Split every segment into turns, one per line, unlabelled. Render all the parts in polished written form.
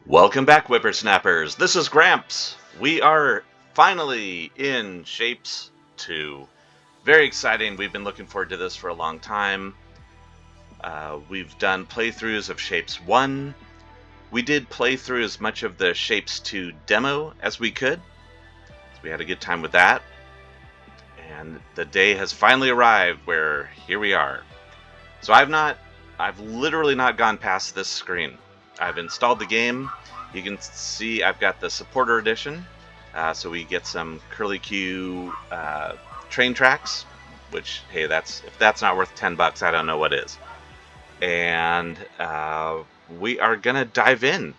Welcome back, whippersnappers. This is Gramps. We are finally in Shapes 2. Very exciting. We've been looking forward to this for a long time. We've done playthroughs of Shapes 1. We did play through as much of the Shapes 2 demo as we could. So we had a good time with that. And the day has finally arrived where here we are. So I've literally not gone past this screen. I've installed the game. You can see I've got the supporter edition, so we get some curly-Q train tracks, which, hey, if that's not worth $10, I don't know what is. And we are gonna dive in.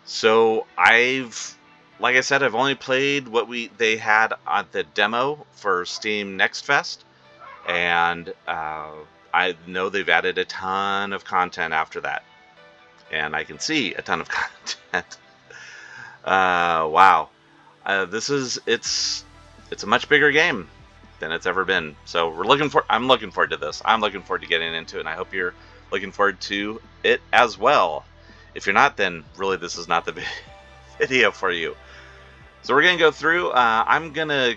So like I said, I've only played what they had on the demo for Steam Next Fest, and I know they've added a ton of content after that. And I can see a ton of content. Wow. It's a much bigger game than it's ever been. So I'm looking forward to this. I'm looking forward to getting into it, and I hope you're looking forward to it as well. If you're not, then really this is not the video for you. So we're gonna go through. I'm gonna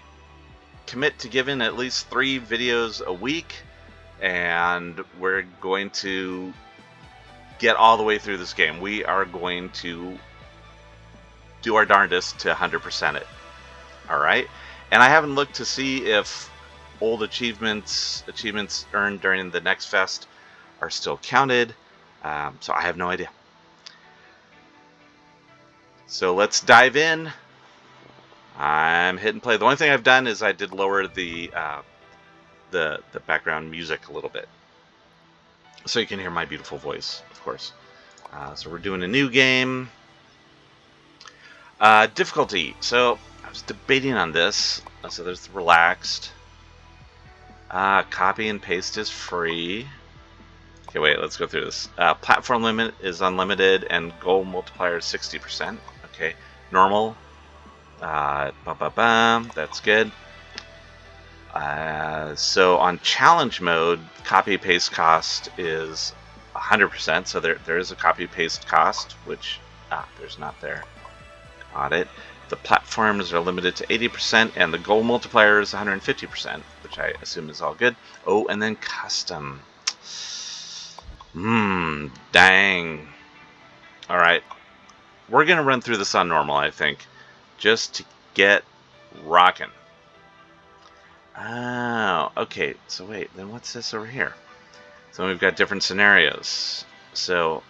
commit to giving at least 3 videos a week, and we're going to get all the way through this game. We are going to do our darndest to 100% it. Alright? And I haven't looked to see if old achievements earned during the Next Fest are still counted. So I have no idea. So let's dive in. I'm hitting play. The only thing I've done is I did lower the background music a little bit, so you can hear my beautiful voice, of course. So we're doing a new game. Difficulty. So I was debating on this. So there's relaxed. Copy and paste is free. Okay, wait, let's go through this. Platform limit is unlimited, and goal multiplier is 60%. Okay, normal. That's good. So on challenge mode, copy paste cost is 100%. So there is a copy paste cost, which there's not there. Got it. The platforms are limited to 80%, and the goal multiplier is 150%, which I assume is all good. Oh, and then custom. Dang. All right, we're gonna run through this on normal, I think, just to get rocking. Oh, okay. So wait, then what's this over here? So we've got different scenarios. So,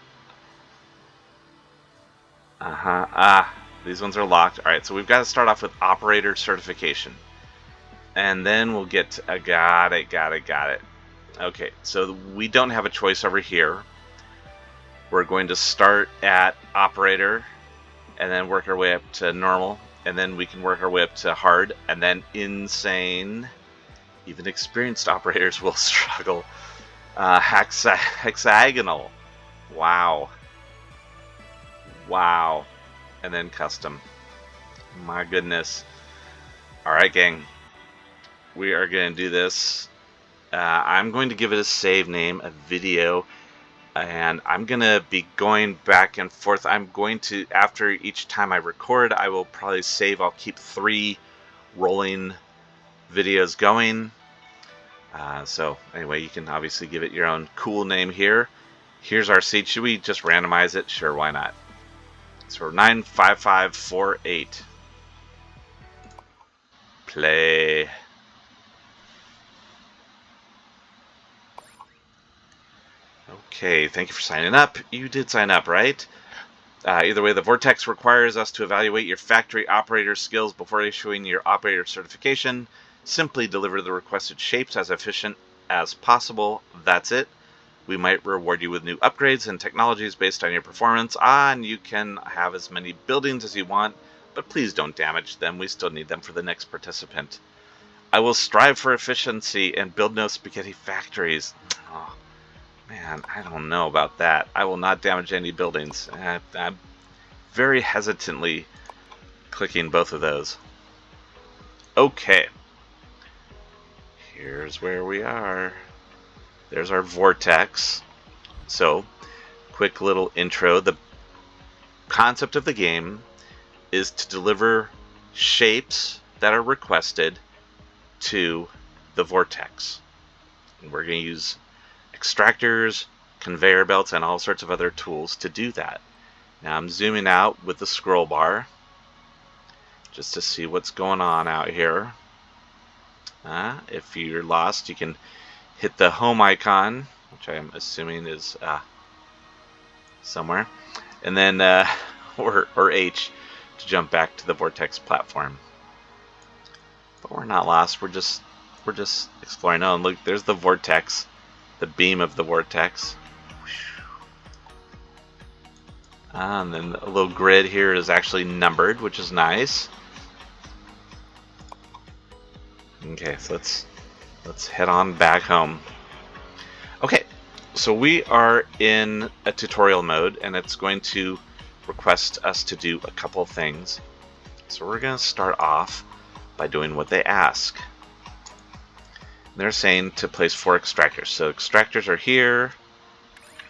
these ones are locked. All right, so we've got to start off with operator certification, and then we'll get to, got it. Okay, so we don't have a choice over here. We're going to start at operator, and then work our way up to normal, and then we can work our way up to hard, and then insane. Even experienced operators will struggle. Hexagonal. Wow. And then custom. My goodness. Alright, gang. We are going to do this. I'm going to give it a save name, a video. And I'm going to be going back and forth. I'm going to, after each time I record, I will probably save. I'll keep 3 rolling videos going. So anyway, you can obviously give it your own cool name here. Here's our seed. Should we just randomize it? Sure, why not? So we're 95548. Play. Okay, thank you for signing up. You did sign up, right? Either way, the Vortex requires us to evaluate your factory operator skills before issuing your operator certification. Simply deliver the requested shapes as efficient as possible. That's it. We might reward you with new upgrades and technologies based on your performance. And you can have as many buildings as you want, but please don't damage them. We still need them for the next participant. I will strive for efficiency and build no spaghetti factories. Oh, man, I don't know about that. I will not damage any buildings. I'm very hesitantly clicking both of those. Okay. Here's where we are. There's our vortex. So, quick little intro. The concept of the game is to deliver shapes that are requested to the vortex. And we're going to use extractors, conveyor belts, and all sorts of other tools to do that. Now I'm zooming out with the scroll bar just to see what's going on out here. If you're lost, you can hit the home icon, which I'm assuming is somewhere, and then or H to jump back to the vortex platform. But we're not lost. We're just exploring. Oh, and look, there's the vortex, the beam of the vortex. And then a little grid here is actually numbered, which is nice. Okay, so let's head on back home. Okay, so we are in a tutorial mode, and it's going to request us to do a couple of things. So we're going to start off by doing what they ask. They're saying to place 4 extractors. So extractors are here,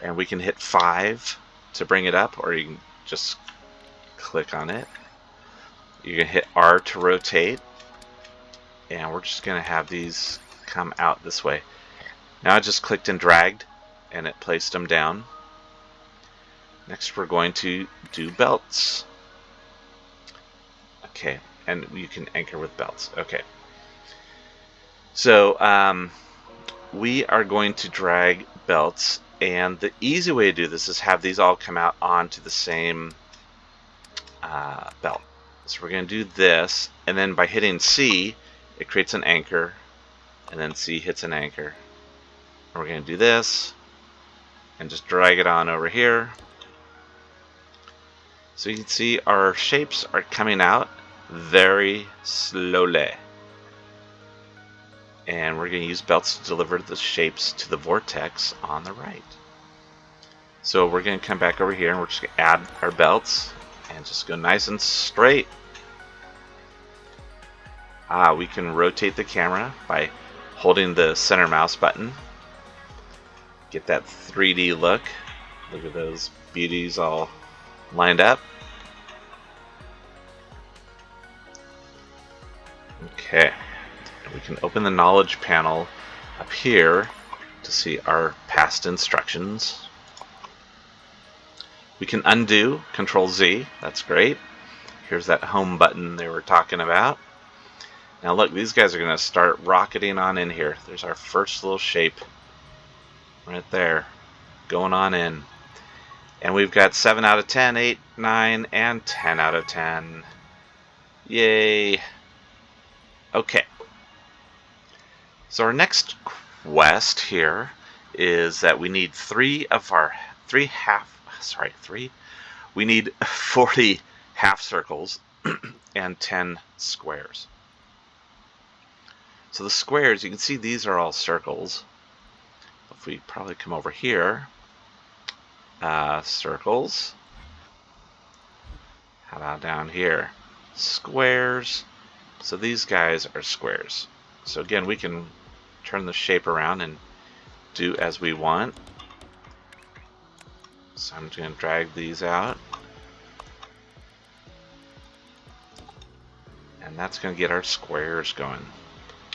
and we can hit 5 to bring it up, or you can just click on it. You can hit R to rotate, and we're just going to have these come out this way. Now I just clicked and dragged, and it placed them down. Next we're going to do belts. Okay, and you can anchor with belts. Okay. So we are going to drag belts, and the easy way to do this is have these all come out onto the same belt. So we're going to do this, and then by hitting C, it creates an anchor, and then C hits an anchor. And we're going to do this, and just drag it on over here. So you can see our shapes are coming out very slowly. And we're going to use belts to deliver the shapes to the vortex on the right. So we're going to come back over here, and we're just going to add our belts and just go nice and straight. We can rotate the camera by holding the center mouse button. Get that 3D look. Look at those beauties all lined up. Okay. We can open the knowledge panel up here to see our past instructions. We can undo, Control Z, that's great. Here's that home button they were talking about. Now look, these guys are going to start rocketing on in here. There's our first little shape right there, going on in. And we've got 7 out of 10, 8, 9, and 10 out of 10. Yay! Okay. So our next quest here is that we need 40 half circles and 10 squares. So the squares, you can see these are all circles. If we probably come over here, circles. How about down here? Squares. So these guys are squares. So again, we can turn the shape around and do as we want. So I'm just going to drag these out. And that's going to get our squares going.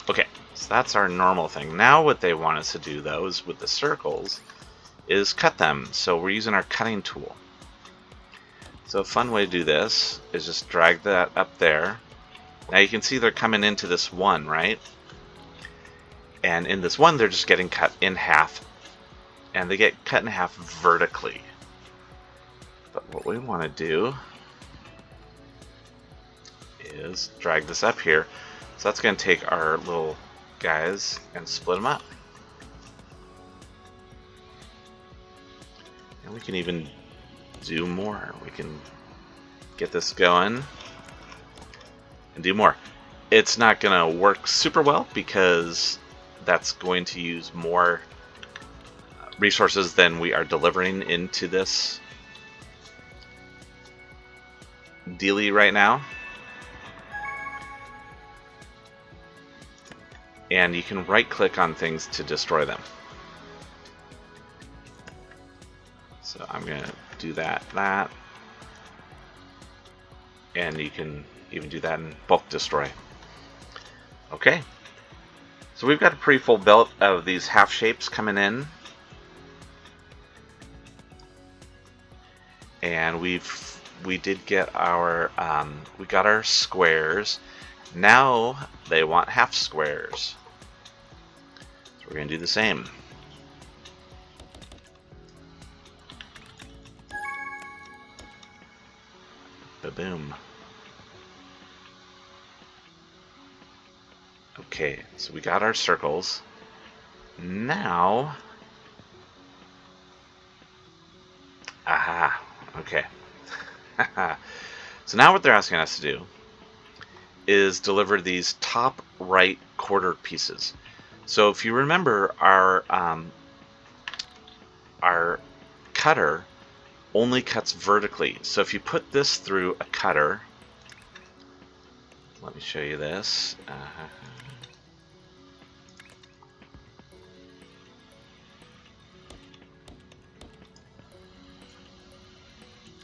Okay, so that's our normal thing. Now what they want us to do, though, is with the circles, is cut them. So we're using our cutting tool. So a fun way to do this is just drag that up there. Now you can see they're coming into this one, right? And in this one, they're just getting cut in half. And they get cut in half vertically. But what we want to do is drag this up here. So that's going to take our little guys and split them up. And we can even do more. We can get this going and do more. It's not going to work super well because that's going to use more resources than we are delivering into this dealie right now. And you can right click on things to destroy them. So I'm going to do that. And you can even do that in bulk destroy. Okay. So we've got a pretty full belt of these half shapes coming in. And we did get our we got our squares. Now they want half squares. So we're gonna do the same. Ba-boom. Okay, so we got our circles. Now, aha, okay. So now what they're asking us to do is deliver these top right quarter pieces. So if you remember, our cutter only cuts vertically. So if you put this through a cutter, let me show you this.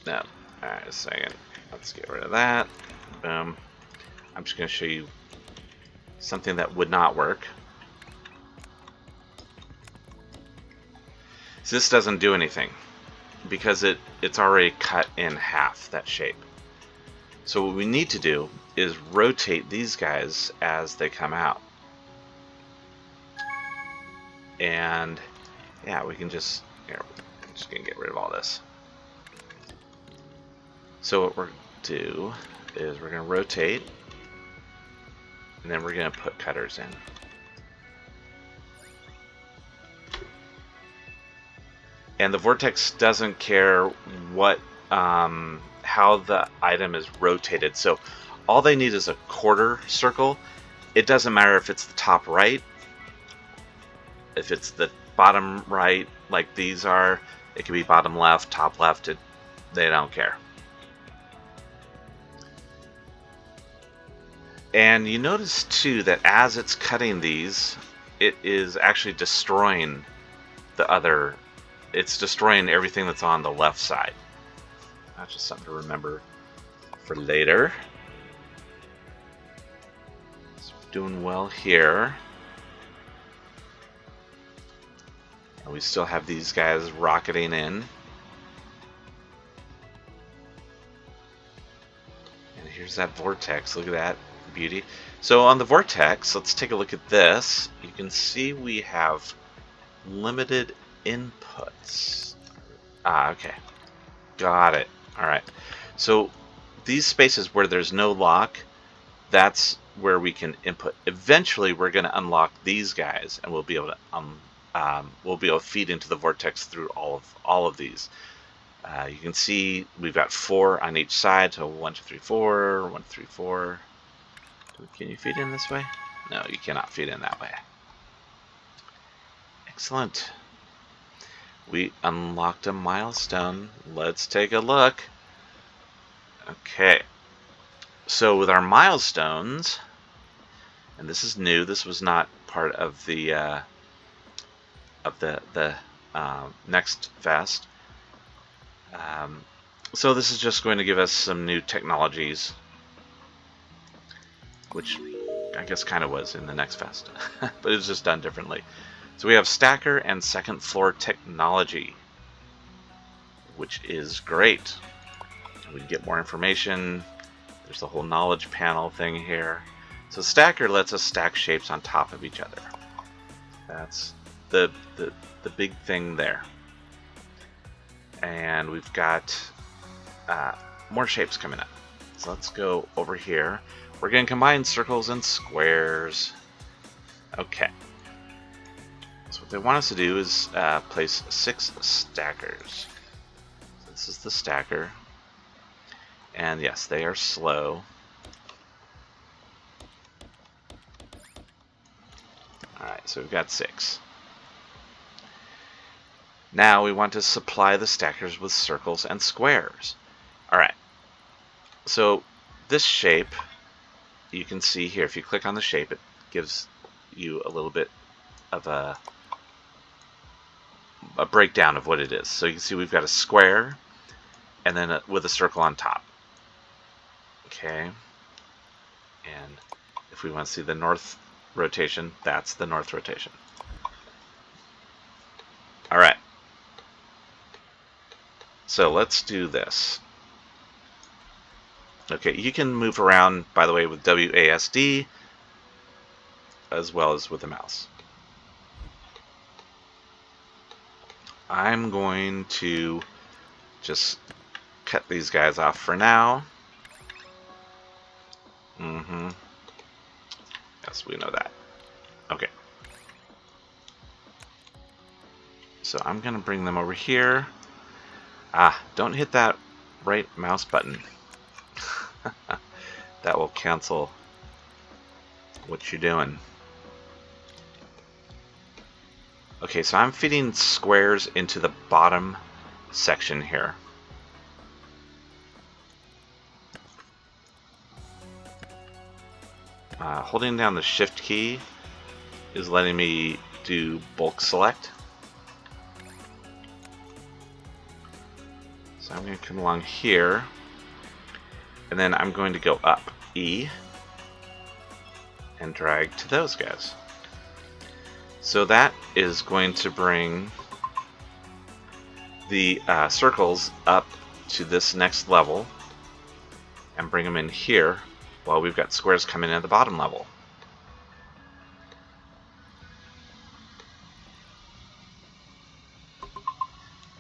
No, alright, a second. Let's get rid of that. Boom. I'm just going to show you something that would not work. So this doesn't do anything because it's already cut in half, that shape. So what we need to do is rotate these guys as they come out. And yeah, we can just, here, I'm just going to get rid of all this. So what we're going to do is we're going to rotate, and then we're going to put cutters in. And the vortex doesn't care what how the item is rotated. So all they need is a quarter circle. It doesn't matter if it's the top right, if it's the bottom right, like these are. It could be bottom left, top left. They don't care. And you notice too that as it's cutting these, it is actually destroying the other. It's destroying everything that's on the left side. That's just something to remember for later. So we're doing well here. And we still have these guys rocketing in. And here's that vortex. Look at that beauty. So on the vortex, let's take a look at this. You can see we have limited inputs. Okay. Got it. Alright. So these spaces where there's no lock, that's where we can input. Eventually we're going to unlock these guys and we'll be able to feed into the vortex through all of these. You can see we've got 4 on each side, so 1, 2, 3, 4, 1, 2, 3, 4. Can you feed in this way? No, you cannot feed in that way. Excellent. We unlocked a milestone. Let's take a look. Okay. So with our milestones, and this is new. This was not part of the next fest. So this is just going to give us some new technologies, which I guess kind of was in the next fest, but it's just done differently. So we have stacker and second floor technology, which is great. We can get more information. There's the whole knowledge panel thing here. So stacker lets us stack shapes on top of each other. That's the big thing there. And we've got more shapes coming up. So let's go over here. We're going to combine circles and squares. Okay. So what they want us to do is place 6 stackers. So this is the stacker. And yes, they are slow. Alright, so we've got 6. Now we want to supply the stackers with circles and squares. Alright, so this shape, you can see here, if you click on the shape, it gives you a little bit of a breakdown of what it is. So you can see we've got a square, and then with a circle on top. Okay. And if we want to see the north rotation, that's the north rotation. All right. So let's do this. Okay, you can move around, by the way, with WASD as well as with the mouse. I'm going to just cut these guys off for now. Yes, we know that. Okay. So I'm going to bring them over here. Don't hit that right mouse button. That will cancel what you're doing. Okay, so I'm feeding squares into the bottom section here. Holding down the shift key is letting me do bulk select. So I'm going to come along here, and then I'm going to go up E and drag to those guys. So that is going to bring the circles up to this next level and bring them in here while we've got squares coming in at the bottom level.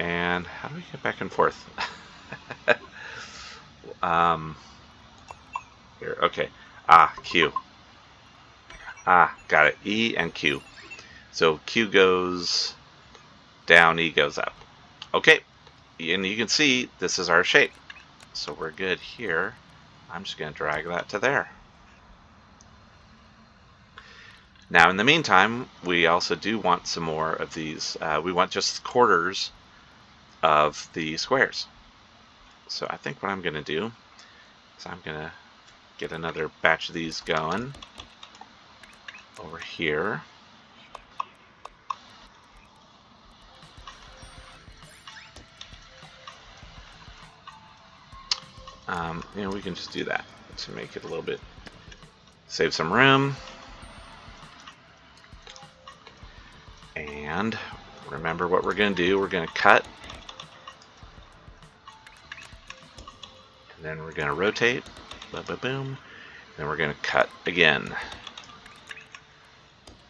And how do we get back and forth? Here, okay. Q. Got it. E and Q. So Q goes down, E goes up. Okay, and you can see this is our shape. So we're good here. I'm just going to drag that to there. Now in the meantime, we also do want some more of these. We want just quarters of the squares. So I think what I'm going to do is I'm going to get another batch of these going over here. We can just do that to make it a little bit, save some room. And remember what we're going to do. We're going to cut. And then we're going to rotate. Boom. Then we're going to cut again.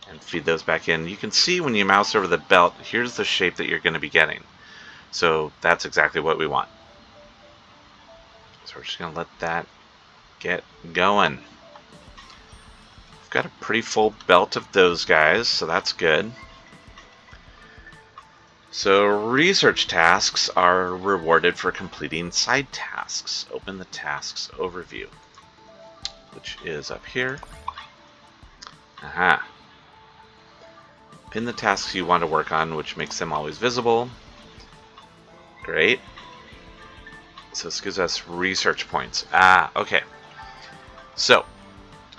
And feed those back in. You can see when you mouse over the belt, here's the shape that you're going to be getting. So that's exactly what we want. So we're just going to let that get going. We've got a pretty full belt of those guys, so that's good. So research tasks are rewarded for completing side tasks. Open the tasks overview, which is up here. Pin the tasks you want to work on, which makes them always visible. Great. So this gives us research points. Okay. So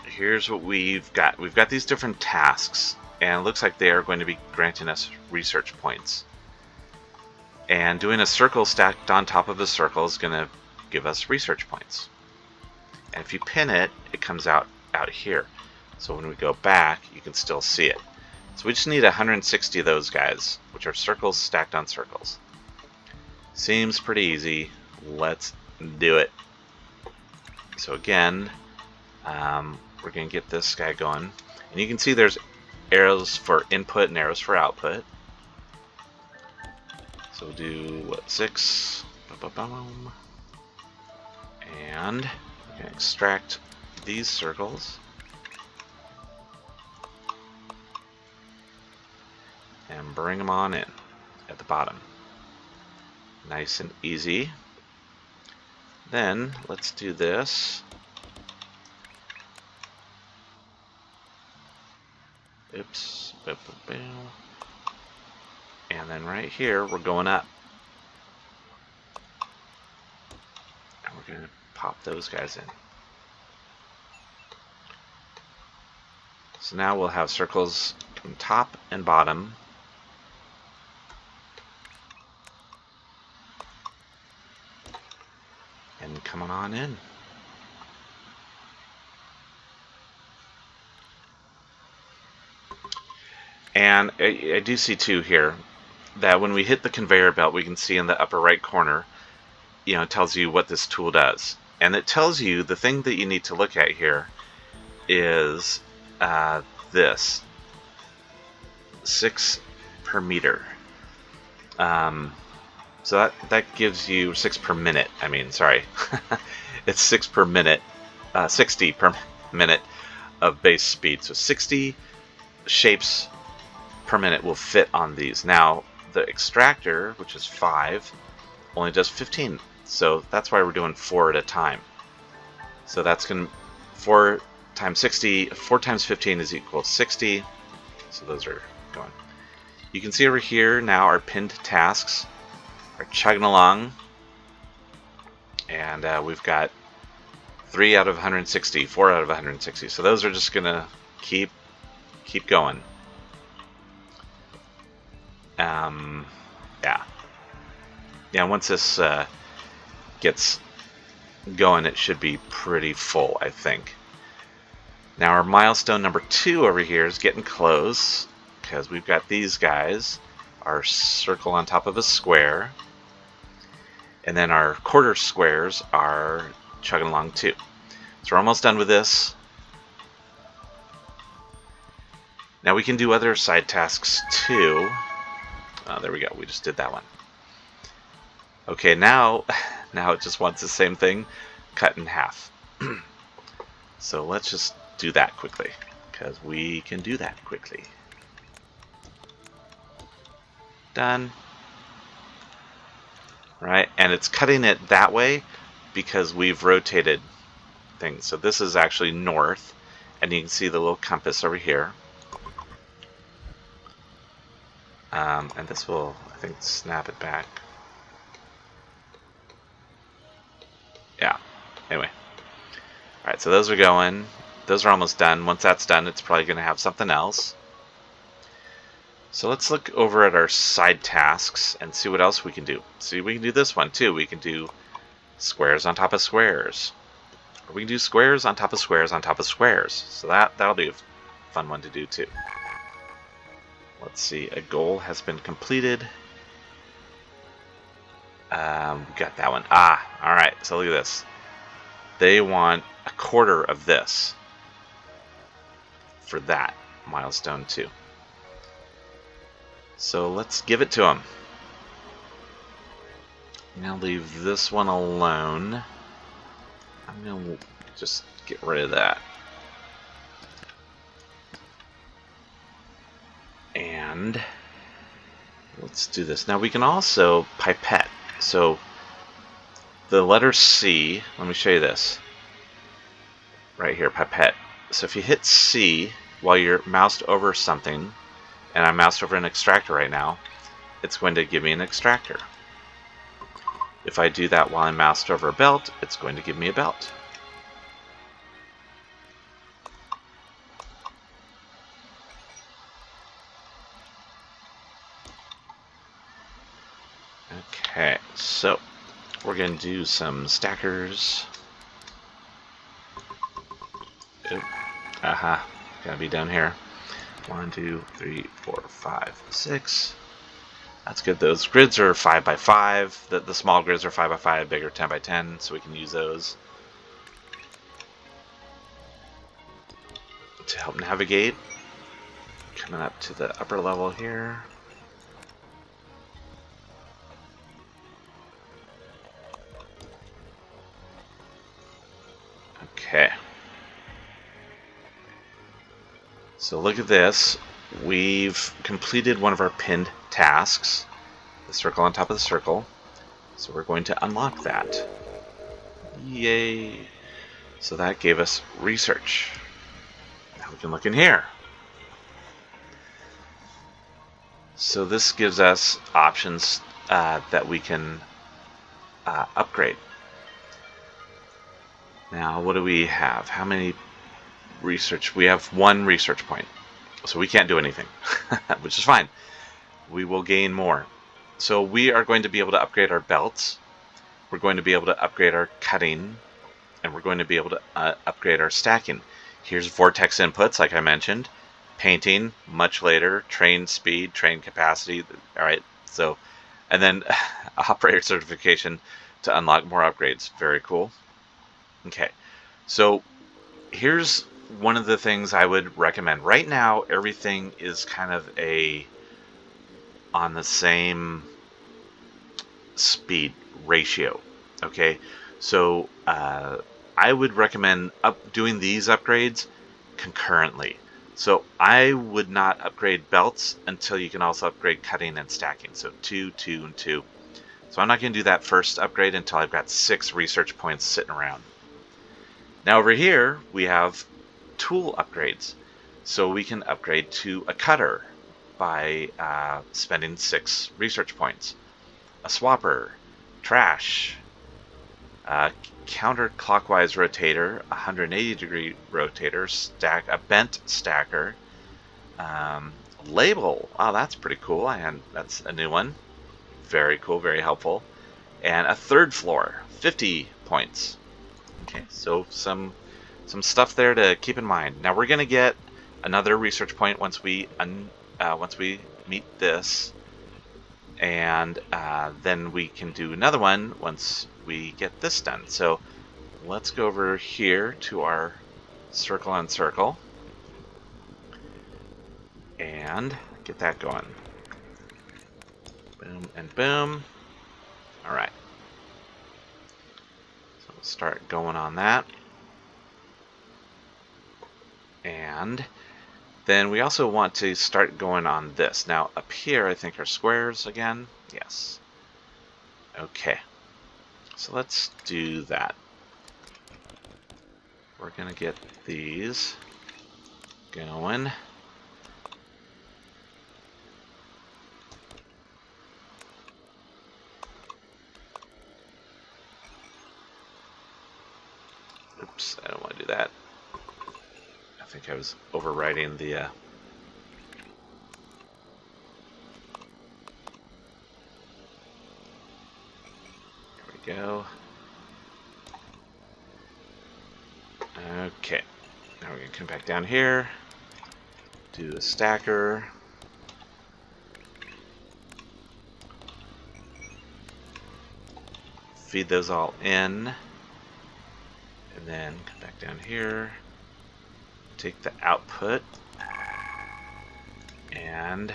here's what we've got. We've got these different tasks, and it looks like they are going to be granting us research points. And doing a circle stacked on top of a circle is going to give us research points. And if you pin it, it comes out here. So when we go back, you can still see it. So we just need 160 of those guys, which are circles stacked on circles. Seems pretty easy. Let's do it. So again, we're going to get this guy going. And you can see there's arrows for input and arrows for output. So we'll do, 6? And we're going to extract these circles. And bring them on in at the bottom. Nice and easy. Then let's do this. Oops. And then right here, we're going up. And we're going to pop those guys in. So now we'll have circles from top and bottom. And coming on in. And I do see too here that when we hit the conveyor belt, we can see in the upper right corner, it tells you what this tool does. And it tells you the thing that you need to look at here is this 6 per meter. So that gives you 6 per minute. I mean, sorry, it's 6 per minute, 60 per minute of base speed. So 60 shapes per minute will fit on these. Now the extractor, which is 5, only does 15. So that's why we're doing 4 at a time. So that's going to 4 times 60. 4 times 15 is equal to 60. So those are going. You can see over here now our pinned tasks are chugging along, and we've got 3 out of 160, 4 out of 160. So those are just gonna keep going. Yeah. Once this gets going, it should be pretty full, I think. Now our milestone number 2 over here is getting close, because we've got these guys, our circle on top of a square, and then our quarter squares are chugging along too. So we're almost done with this. Now we can do other side tasks too. Oh, there we go, we just did that one. Okay, now it just wants the same thing cut in half. So let's just do that quickly, because we can do that quickly. Done. Right, and it's cutting it that way because we've rotated things. So this is actually north, and you can see the little compass over here. And this will, I think, snap it back. Yeah, anyway. Alright, so those are going. Those are almost done. Once that's done, it's probably going to have something else. So let's look over at our side tasks and see what else we can do. See, we can do this one too. We can do squares on top of squares. Or we can do squares on top of squares on top of squares. So that'll be a fun one to do too. Let's see, a goal has been completed. We got that one. Alright, so look at this. They want a quarter of this for that milestone 2. So let's give it to them. Now leave this one alone. I'm going to just get rid of that. And let's do this. Now we can also pipette. So the letter C, let me show you this. Right here, pipette. So if you hit C while you're moused over something, and I'm moused over an extractor right now, it's going to give me an extractor. If I do that while I'm moused over a belt, it's going to give me a belt. Okay, so we're going to do some stackers. Oop. Gotta be down here. 1, 2, 3, 4, 5, 6. That's good. Those grids are 5 by 5. The small grids are 5 by 5, bigger 10 by 10, so we can use those to help navigate. Coming up to the upper level here. Okay. So look at this. We've completed one of our pinned tasks, the circle on top of the circle. So we're going to unlock that. Yay! So that gave us research. Now we can look in here. So this gives us options that we can upgrade. Now, what do we have? How many research? We have 1 research point. So we can't do anything, which is fine. We will gain more. So we are going to be able to upgrade our belts. We're going to be able to upgrade our cutting. And we're going to be able to upgrade our stacking. Here's vortex inputs, like I mentioned. Painting, much later. Train speed, train capacity. All right, so, and then operator certification to unlock more upgrades. Very cool. Okay, so here's one of the things I would recommend. Right now, everything is kind of on the same speed ratio. Okay, so I would recommend doing these upgrades concurrently. So I would not upgrade belts until you can also upgrade cutting and stacking. So 2, 2, and 2. So I'm not going to do that first upgrade until I've got 6 research points sitting around. Now over here we have tool upgrades. So we can upgrade to a cutter by spending 6 research points. A swapper, trash, counterclockwise rotator, 180-degree rotator, a bent stacker, label. Oh, that's pretty cool. That's a new one. Very cool, very helpful. And a third floor, 50 points. Okay, so some stuff there to keep in mind. Now we're gonna get another research point once we meet this, and then we can do another one once we get this done. So let's go over here to our circle on circle and get that going. Boom and boom. All right. So we'll start going on that. And then we also want to start going on this. Now up here I think are squares again. Yes. Okay. So let's do that. We're going to get these going. Oops, I don't want to do that. I think I was overriding the... There we go. Okay, now we're going to come back down here, do a stacker, feed those all in, and then come back down here, take the output, and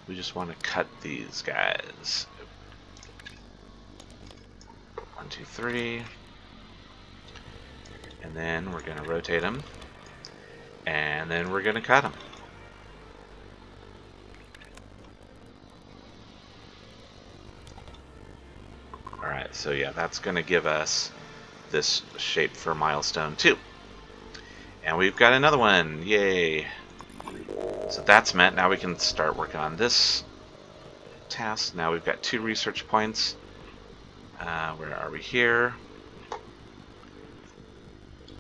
we just want to cut these guys. 1, 2, 3. And then we're going to rotate them, and then we're going to cut them. Alright, so yeah, that's going to give us this shape for milestone 2. And we've got another one, yay! So that's met. Now we can start working on this task. Now we've got 2 research points. Where are we here?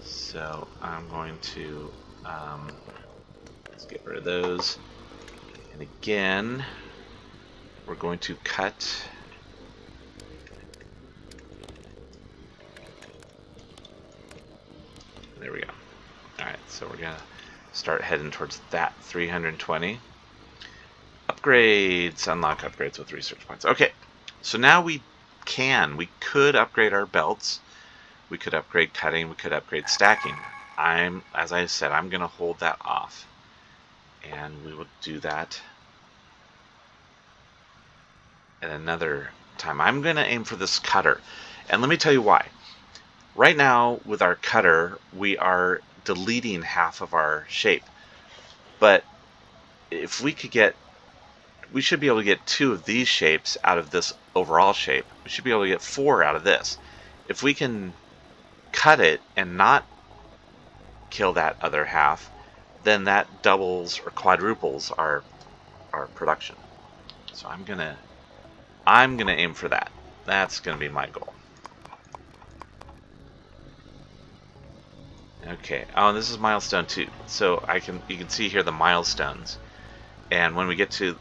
So I'm going to let's get rid of those. And again, we're going to cut there we go. Alright, so we're gonna start heading towards that 320. Upgrades, unlock upgrades with research points. Okay, so now we could upgrade our belts. We could upgrade cutting, we could upgrade stacking. As I said, I'm going to hold that off. And we will do that at another time. I'm going to aim for this cutter. And let me tell you why. Right now, with our cutter, we are deleting half of our shape. But if we could get... we should be able to get 2 of these shapes out of this overall shape. We should be able to get 4 out of this. If we can cut it and not kill that other half, then that doubles or quadruples our production. So I'm gonna aim for that. That's gonna be my goal. Okay. Oh, this is milestone 2. So you can see here the milestones, and when we get to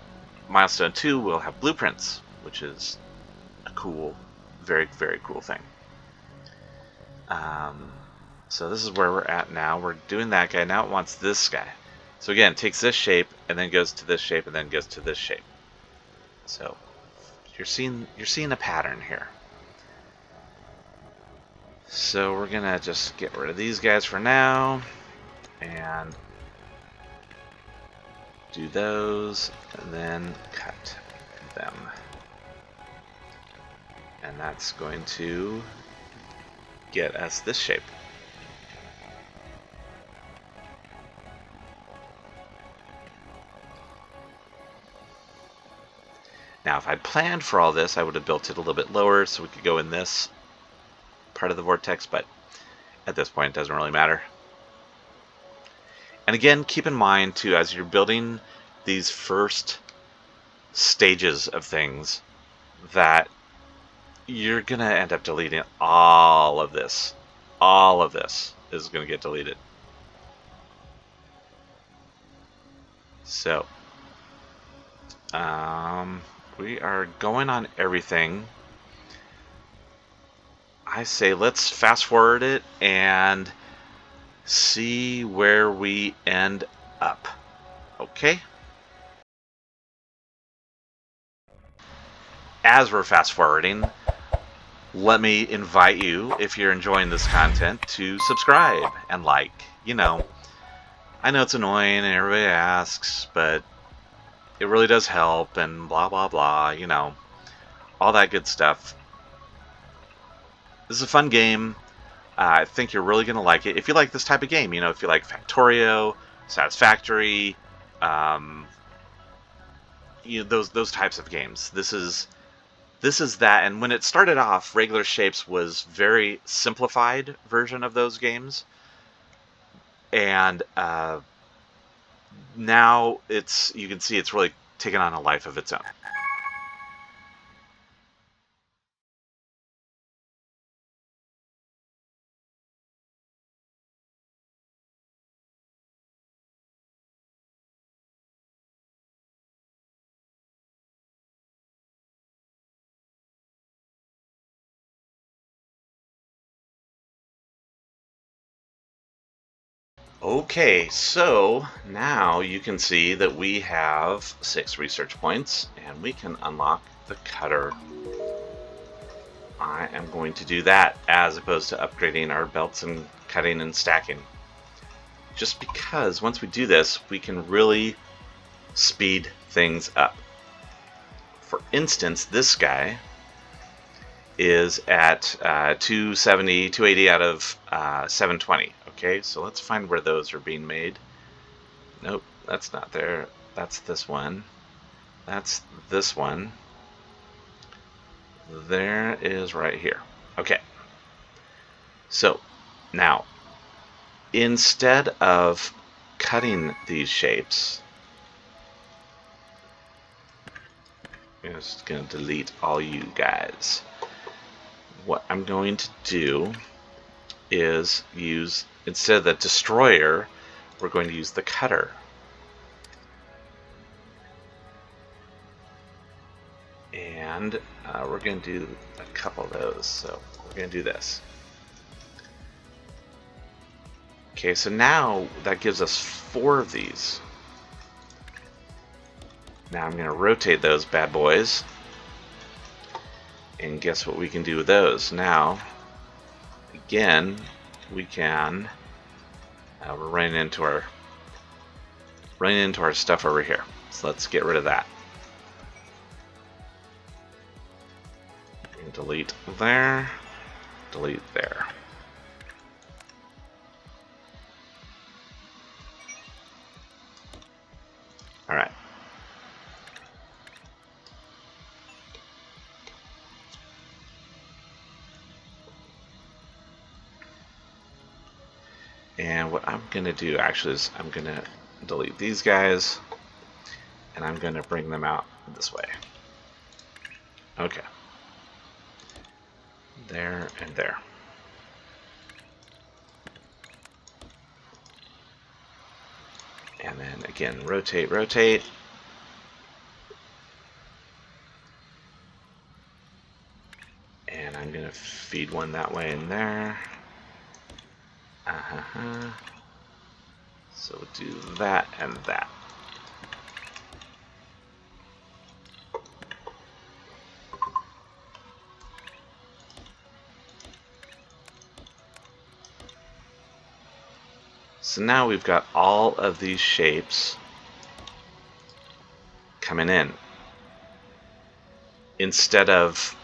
milestone 2, we'll have blueprints, which is a cool, very, very cool thing. So this is where we're at now. We're doing that guy. Now it wants this guy. So again, it takes this shape and then goes to this shape and then goes to this shape. So you're seeing a pattern here. So we're gonna just get rid of these guys for now and do those and then cut them. And that's going to get us this shape. Now, if I'd planned for all this, I would have built it a little bit lower so we could go in this part of the vortex, but at this point it doesn't really matter. And again, keep in mind too, as you're building these first stages of things, that you're gonna end up deleting all of this. All of this is gonna get deleted. So, we are going on everything. I say let's fast forward it and see where we end up. Okay? As we're fast forwarding, let me invite you, if you're enjoying this content, to subscribe and like. You know, I know it's annoying and everybody asks, but it really does help and blah blah blah, you know, all that good stuff. This is a fun game. I think you're really going to like it. If you like this type of game, you know, if you like Factorio, Statisfactory, you know, those types of games. This is that. And when it started off, Regular Shapes was very simplified version of those games. And now you can see it's really taken on a life of its own. Okay, so now you can see that we have 6 research points and we can unlock the cutter. I am going to do that as opposed to upgrading our belts and cutting and stacking. Just because once we do this, we can really speed things up. For instance, this guy is at 270, 280 out of 720. Okay, so let's find where those are being made. Nope, that's not there. That's this one. That's this one. There is right here. Okay. So now, instead of cutting these shapes, I'm just going to delete all you guys. What I'm going to do is use, instead of the destroyer, we're going to use the cutter. And we're going to do a couple of those. So we're going to do this. Okay, so now that gives us 4 of these. Now I'm going to rotate those bad boys. And guess what we can do with those? Now, again, we can. We're running into our stuff over here. So let's get rid of that. And delete there. Delete there. All right. And what I'm going to do actually is I'm going to delete these guys and I'm going to bring them out this way. Okay. There and there. And then again, rotate, rotate. And I'm going to feed one that way and there. So we'll do that and that. So now we've got all of these shapes coming in, instead of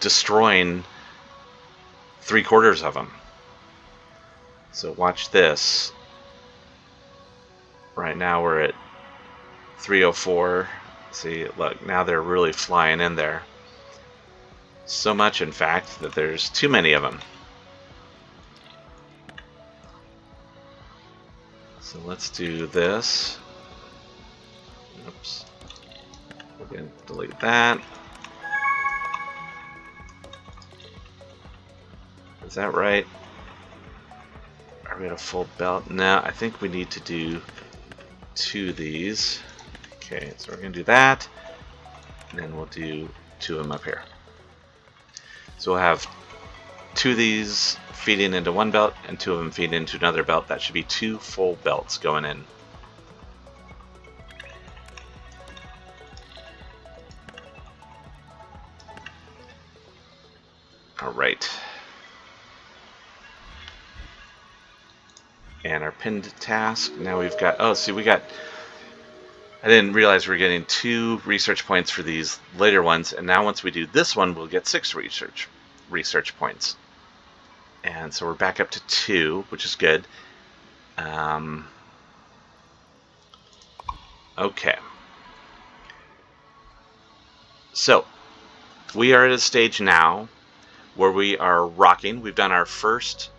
destroying 3/4 of them. So watch this. Right now we're at 304. See, look, now they're really flying in there. So much, in fact, that there's too many of them. So let's do this. Oops. We're going to delete that. Is that right? Are we at a full belt? No, I think we need to do 2 of these. Okay, so we're going to do that. And then we'll do 2 of them up here. So we'll have 2 of these feeding into one belt and 2 of them feed into another belt. That should be 2 full belts going in. All right. And our pinned task, now we've got, oh, see, we got, I didn't realize we were getting 2 research points for these later ones, and now once we do this one, we'll get 6 research points. And so we're back up to 2, which is good. Okay. So, we are at a stage now where we are rocking. We've done our first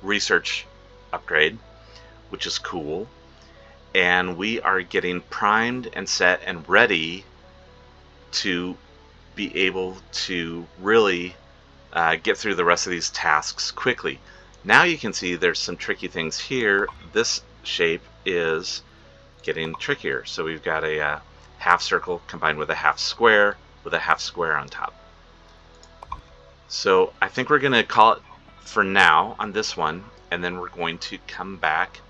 research upgrade, which is cool. And we are getting primed and set and ready to be able to really get through the rest of these tasks quickly. Now you can see there's some tricky things here. This shape is getting trickier. So we've got a half circle combined with a half square with a half square on top. So I think we're going to call it for now on this one, and then we're going to come back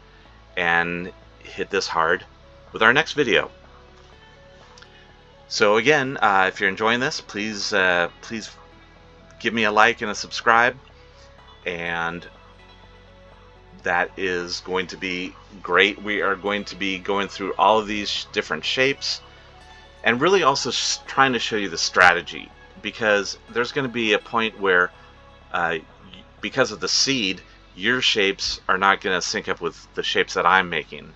and hit this hard with our next video. So again, if you're enjoying this, please give me a like and a subscribe, and that is going to be great. We are going to be going through all of these different shapes and really also trying to show you the strategy, because there's going to be a point where because of the seed, your shapes are not going to sync up with the shapes that I'm making.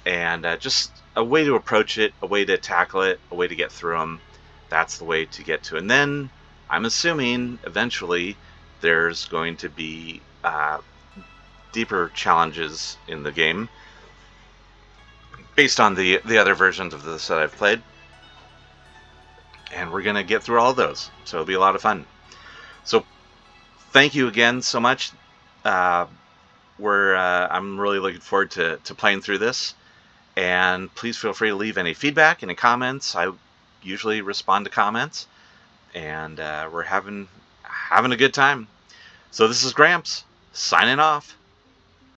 And just a way to approach it, a way to tackle it, a way to get through them. That's the way to get to it. And then I'm assuming eventually there's going to be deeper challenges in the game based on the other versions of this that I've played. And we're going to get through all of those. So it'll be a lot of fun. So thank you again so much. I'm really looking forward to playing through this. And please feel free to leave any feedback, any comments. I usually respond to comments. And we're having a good time. So this is Gramps, signing off.